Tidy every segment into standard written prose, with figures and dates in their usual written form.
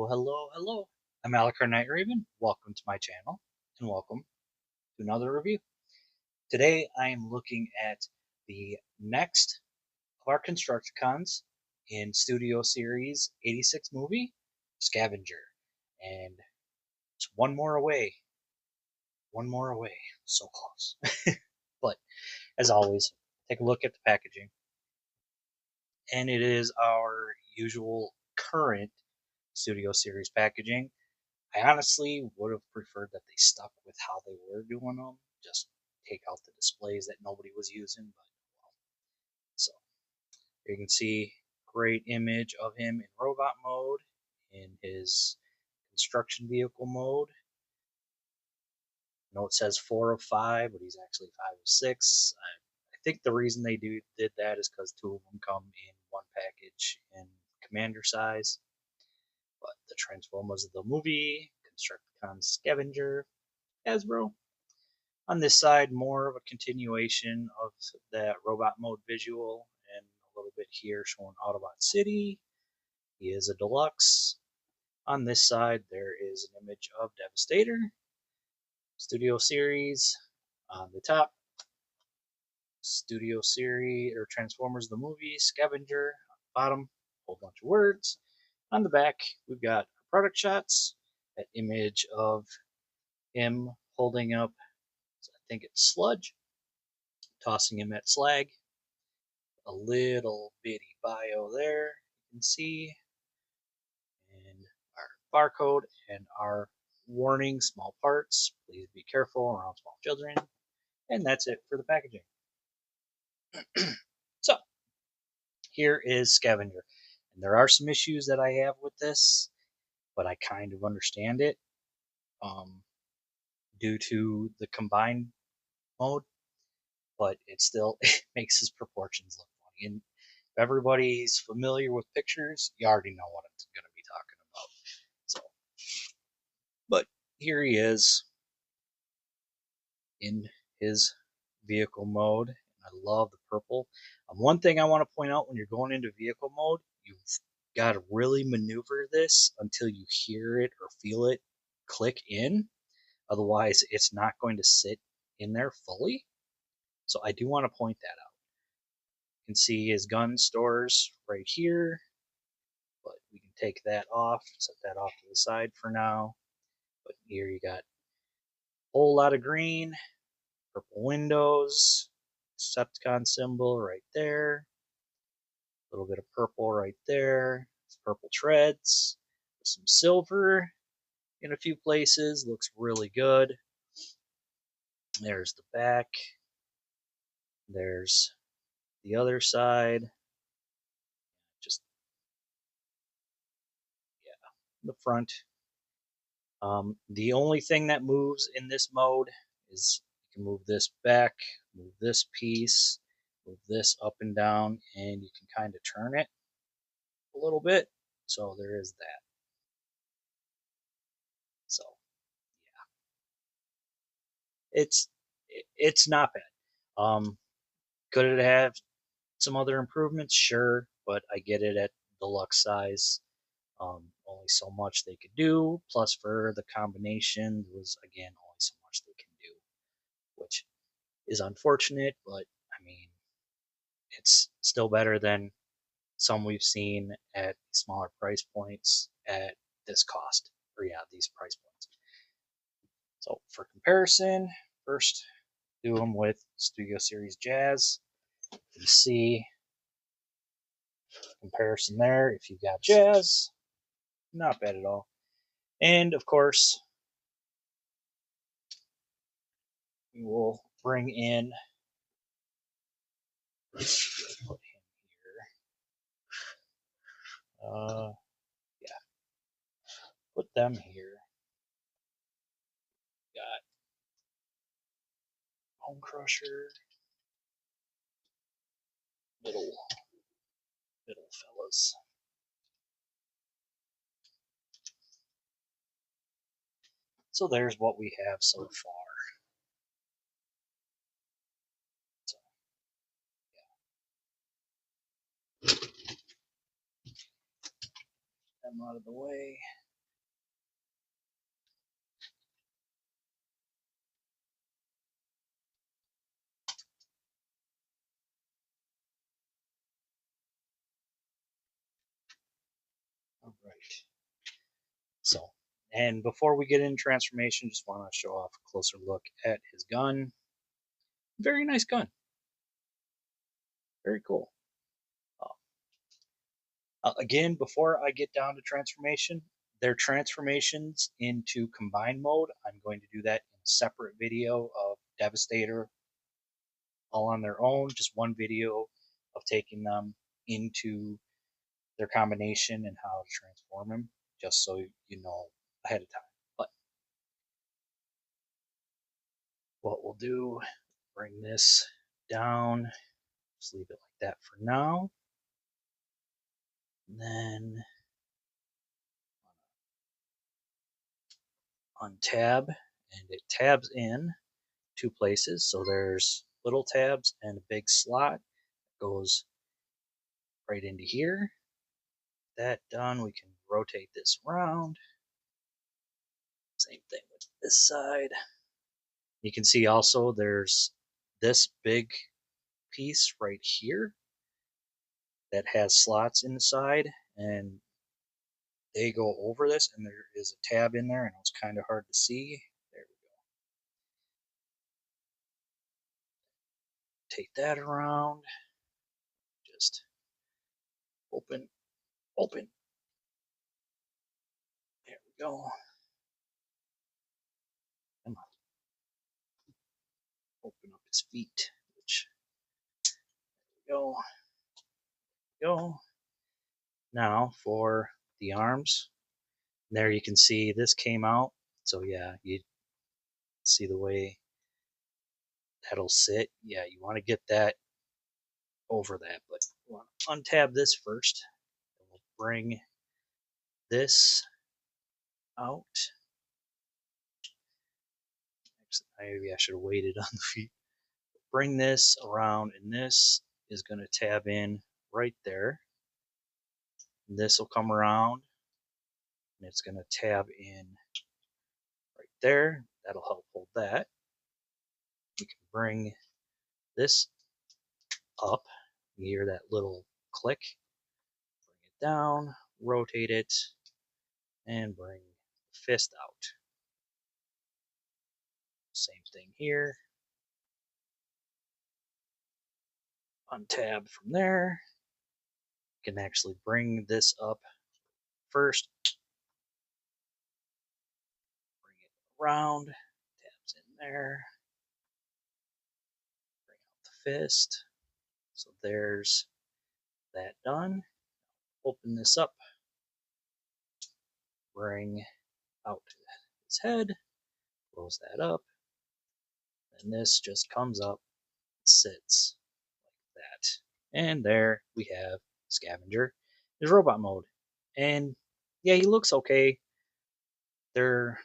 Hello, hello, hello. I'm Alikar Night Raven. Welcome to my channel and welcome to another review. Today I am looking at the next of our Constructicons in Studio Series 86 movie, Scavenger. And it's one more away. One more away. So close. But as always, take a look at the packaging. And it is our usual current Studio Series packaging. I honestly would have preferred that they stuck with how they were doing them. Just take out the displays that nobody was using. But well, so you can see great image of him in robot mode, in his construction vehicle mode. I know it says 4 of 5, but he's actually 5 of 6. I think the reason they did that is because 2 of them come in one package in commander size. But the Transformers of the movie, Constructicon Scavenger, Hasbro. On this side, more of a continuation of that robot mode visual, and a little bit here showing Autobot City. He is a deluxe. On this side, there is an image of Devastator, Studio Series. On the top, Studio Series or Transformers the movie, Scavenger. On the bottom, a whole bunch of words. On the back, we've got product shots, that image of him holding up, I think it's sludge, tossing him at slag. A little bitty bio there, you can see, and our barcode and our warning: small parts, please be careful around small children. And that's it for the packaging. So here is Scavenger, and there are some issues that I have with this, but I kind of understand it due to the combined mode, but it still makes his proportions look funny. And if everybody's familiar with pictures, you already know what I'm going to be talking about. So, but here he is in his vehicle mode. I love the purple. One thing I want to point out: when you're going into vehicle mode, you've got to really maneuver this until you hear it or feel it click in. Otherwise, it's not going to sit in there fully. So I do want to point that out. You can see his gun stores right here, but we can take that off, set that off to the side for now. But here you got a whole lot of green, purple windows, Decepticon symbol right there, a little bit of purple right there, purple treads, some silver in a few places, looks really good. There's the back, there's the other side, just, yeah, the front. The only thing that moves in this mode is you can move this back, move this piece, move this up and down, and you can kind of turn it a little bit. So there is that. So yeah, it's not bad. Could it have some other improvements? Sure, but I get it at deluxe size. Only so much they could do. Plus, for the combination, was again only so much they can do, which is unfortunate. But I mean, it's still better than some we've seen at smaller price points at this cost, or yeah, these price points. So for comparison, first do them with Studio Series Jazz. You see comparison there. If you've got Jazz, not bad at all. And of course, we will bring in, put him here. Yeah, put them here. Got Bone Crusher, middle fellas. So there's what we have so far. So, yeah. Them out of the way. So, and before we get into transformation, just want to show off a closer look at his gun. Very nice gun. Very cool. Again, before I get down to transformation, their transformations into combined mode, I'm going to do that in a separate video of Devastator all on their own. Just one video of taking them into their combination and how to transform them, just so you know ahead of time. But what we'll do, bring this down, just leave it like that for now. And then untab, and it tabs in two places. So there's little tabs and a big slot that goes right into here. That done, we can rotate this around. Same thing with this side. You can see also there's this big piece right here that has slots inside, and they go over this, and there is a tab in there, and it's kind of hard to see. There we go. Take that around. Just open, open. There we go. Come on. Open up his feet, which, there we go. Now for the arms. There you can see this came out. So yeah, you see the way that'll sit. Yeah, you want to get that over that, but you want to untab this first. And we'll bring this out. Actually, maybe I should have waited on the feet. Bring this around, and this is going to tab in right there. And this will come around, and it's going to tab in right there. That'll help hold that. We can bring this up. You hear that little click. Bring it down, rotate it, and bring the fist out. Same thing here. Untab from there. You can actually bring this up first. Bring it around. Tabs in there. Bring out the fist. So there's that done. Open this up. Bring out his head. Close that up. And this just comes up, sits like that. And there we have Scavenger, his robot mode. And yeah, he looks okay. There,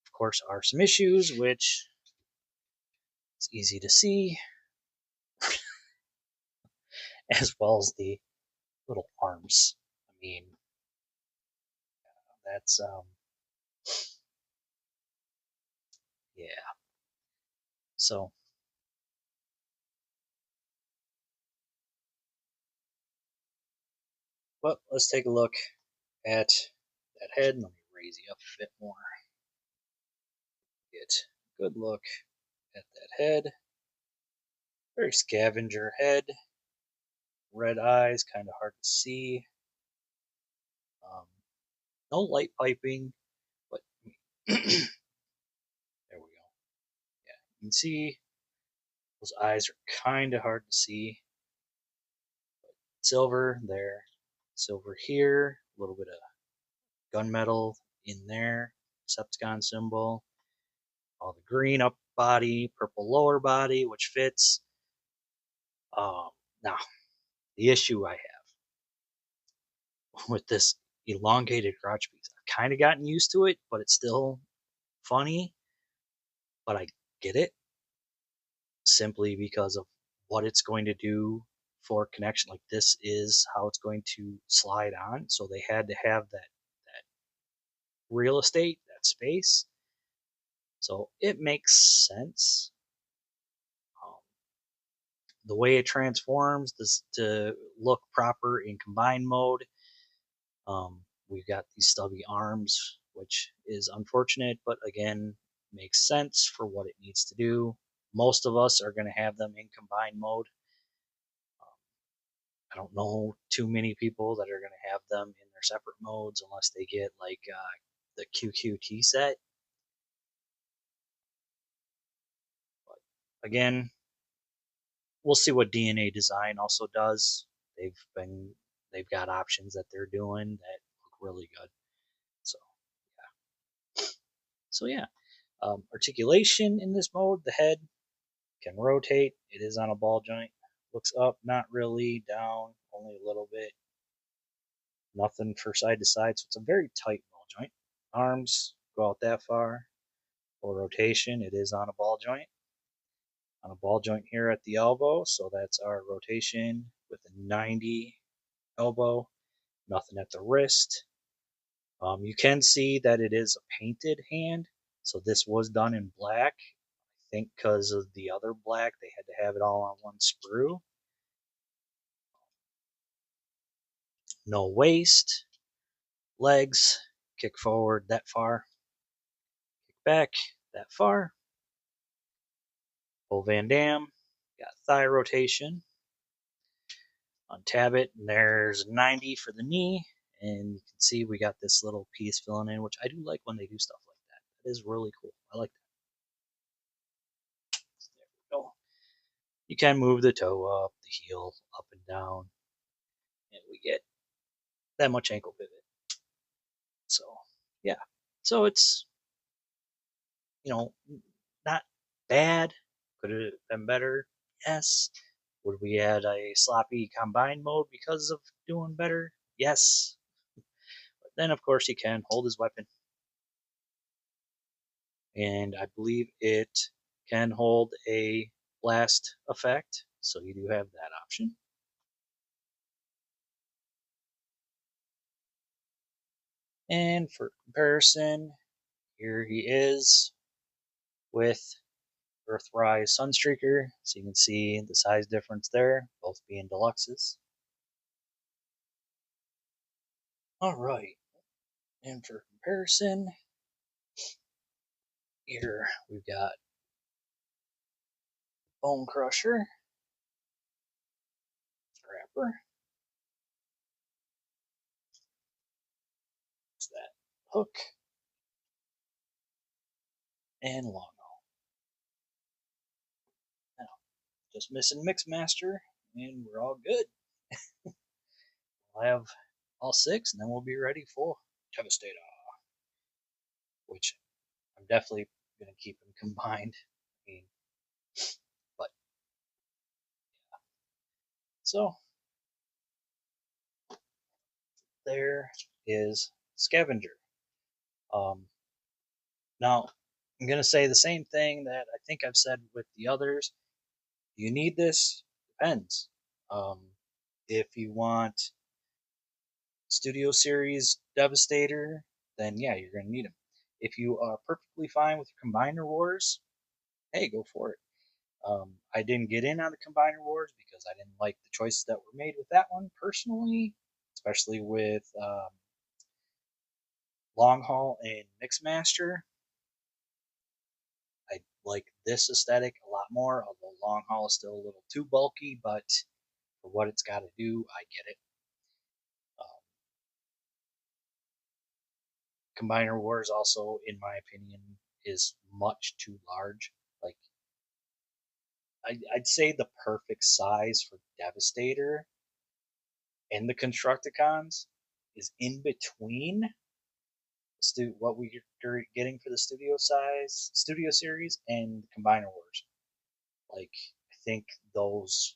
of course, are some issues, which is easy to see, as well as the little arms. I mean, that's, yeah. So, well, let's take a look at that head. Let me raise you up a bit more. Get a good look at that head. Very Scavenger head. Red eyes, kind of hard to see. No light piping, but there we go. Yeah, you can see those eyes are kind of hard to see. Silver there, silver here, a little bit of gunmetal in there, Decepticon symbol. All the green up body, purple lower body, which fits. Now, the issue I have with this elongated crotch piece, I've kind of gotten used to it, but it's still funny. But I get it simply because of what it's going to do for connection. Like, this is how it's going to slide on. So they had to have that real estate, that space. So it makes sense. The way it transforms this to look proper in combined mode. We've got these stubby arms, which is unfortunate, but again, makes sense for what it needs to do. Most of us are going to have them in combined mode. I don't know too many people that are going to have them in their separate modes unless they get like the QQT set. But again, we'll see what DNA Design also does. They've been they've got options that they're doing that look really good. So yeah. Articulation in this mode, the head can rotate. It is on a ball joint. Looks up, not really. Down, only a little bit. Nothing for side to side, so it's a very tight ball joint. Arms go out that far. For rotation, it is on a ball joint. On a ball joint here at the elbow, so that's our rotation with a 90 elbow. Nothing at the wrist. You can see that it is a painted hand, so this was done in black. I think because of the other black, they had to have it all on one sprue. No waist, legs, kick forward that far, kick back that far. Full Van Dam, got thigh rotation. Untab it, and there's 90 for the knee. And you can see we got this little piece filling in, which I do like when they do stuff like that. That is really cool. I like that. There we go. You can move the toe up, the heel up and down, and we get that much ankle pivot. So, yeah. So it's, you know, not bad. Could it have been better? Yes. Would we add a sloppy combine mode because of doing better? Yes. But then, of course, he can hold his weapon. And I believe it can hold a blast effect. So you do have that option. And for comparison, here he is with Earthrise Sunstreaker. So you can see the size difference there, both being deluxes. All right. And for comparison, here we've got Bone Crusher, Rapper. What's that? Hook and Long. Now, just missing Mixmaster, and we're all good. We'll have all six, and then we'll be ready for Devastator, which I'm definitely going to keep them combined. I mean, but so there is Scavenger. Um, Now, I'm going to say the same thing that I think I've said with the others. You need this? Depends. Um, if you want Studio Series Devastator, then yeah, you're going to need them. If you are perfectly fine with Combiner Wars, hey, go for it. I didn't get in on the Combiner Wars because I didn't like the choices that were made with that one personally, especially with Long Haul and Mixmaster. I like this aesthetic a lot more, although Long Haul is still a little too bulky, but for what it's got to do, I get it. Um, Combiner Wars also, in my opinion, is much too large. Like, I'd say the perfect size for Devastator and the Constructicons is in between what we're getting for the studio series and Combiner Wars. Like, I think those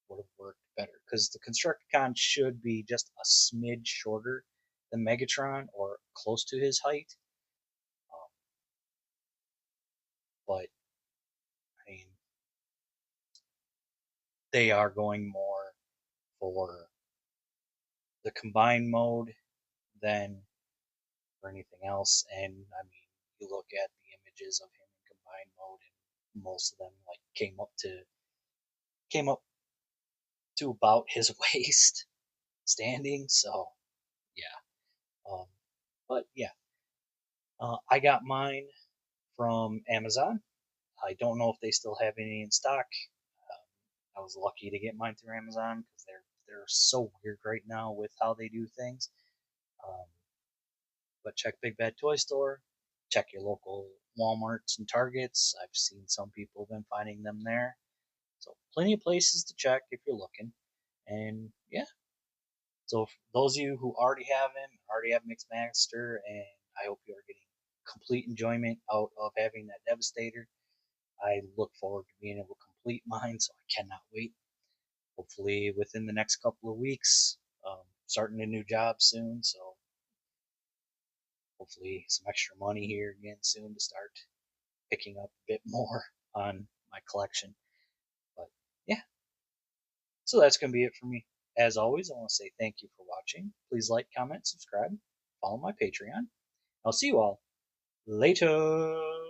would have worked better because the Constructicon should be just a smidge shorter than Megatron or close to his height. Um, but I mean, they are going more for the combined mode than for anything else. And I mean, you look at the images of him in combined mode, and most of them like came up to about his waist standing. So yeah, But yeah, I got mine from Amazon. I don't know if they still have any in stock. Um, I was lucky to get mine through Amazon because they're so weird right now with how they do things. Um, but check Big Bad Toy Store. Check your local Walmarts and Targets. I've seen some people have been finding them there. So plenty of places to check if you're looking. And yeah, so for those of you who already have him, already have Mixmaster, and I hope you are getting complete enjoyment out of having that Devastator. I look forward to being able to complete mine, so I cannot wait. Hopefully within the next couple of weeks. Starting a new job soon, so hopefully some extra money here again soon to start picking up a bit more on my collection. But yeah, so that's going to be it for me. As always, I want to say thank you for watching. Please like, comment, subscribe, follow my Patreon. I'll see you all later.